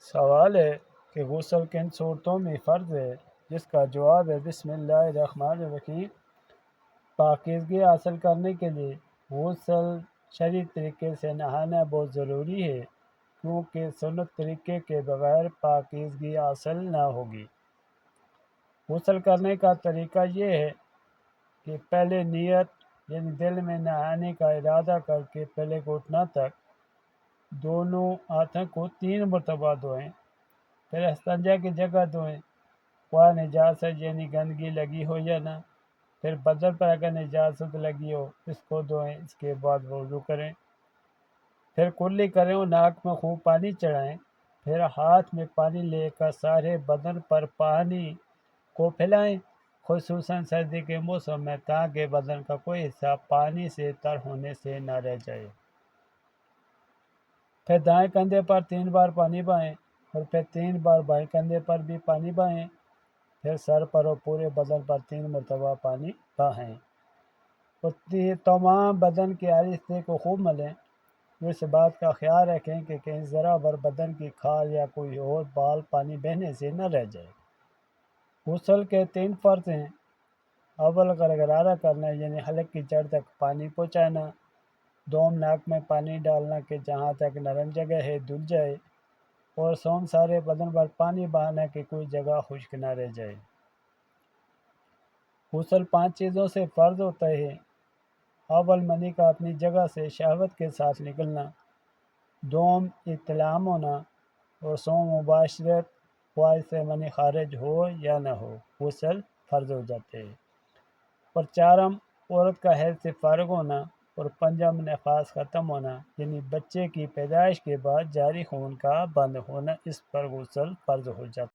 سوال ہے کہ غسل کن صورتوں میں فرض ہے، جس کا جواب ہے بسم اللہ الرحمن الرحیم۔ پاکیزگی حاصل کرنے کے لیے غسل شرعی طریقے سے نہانا بہت ضروری ہے، کیونکہ سنت طریقے کے بغیر پاکیزگی حاصل نہ ہوگی۔ غسل کرنے کا طریقہ یہ ہے کہ پہلے نیت یعنی دل میں نہانے کا ارادہ کر کے پہلے گھٹنا تک دونوں ہاتھوں کو 3 مرتبہ دھوئیں، پھر استنجا کی جگہ دھوئیں، وہاں نجاست یعنی گندگی لگی ہو یا نہ، پھر بدن پر اگر نجاست لگی ہو اس کو دھوئیں، اس کے بعد وضو کریں، پھر کلی کریں اور ناک میں خوب پانی چڑھائیں، پھر ہاتھ میں پانی لے کر سارے بدن پر پانی کو پھیلائیں، خصوصاً سردی کے موسم میں، تاکہ بدن کا کوئی حصہ پانی سے تر ہونے سے نہ رہ جائے۔ پھر دائیں کندھے پر 3 بار پانی بہائیں اور پھر 3 بار بائیں کندھے پر بھی پانی بہائیں، پھر سر پر اور پورے بدن پر 3 مرتبہ پانی بہائیں اور تمام بدن کے ہر حصے کو خوب ملیں۔ اس بات کا خیال رکھیں کہ کہیں ذرا بھر بدن کی کھال یا کوئی اور بال پانی بہنے سے نہ رہ جائے۔ غسل کے 3 فرض ہیں۔ اول غرغرہ کرنا یعنی حلق کی جڑ تک پانی پہنچانا، دوم ناک میں پانی ڈالنا کہ جہاں تک نرم جگہ ہے دھل جائے، اور سوم سارے بدن پر پانی بہانا کہ کوئی جگہ خشک نہ رہ جائے۔ غسل 5 چیزوں سے فرض ہوتا ہے۔ اول منی کا اپنی جگہ سے شہوت کے ساتھ نکلنا، دوم احتلام ہونا، اور سوم مباشرت، خواہش سے منی خارج ہو یا نہ ہو، غسل فرض ہو جاتے ہیں۔ اور چارم عورت کا حیض سے فارغ ہونا، اور پنجم نفاس ختم ہونا یعنی بچے کی پیدائش کے بعد جاری خون کا بند ہونا، اس پر غسل فرض ہو جاتا ہے۔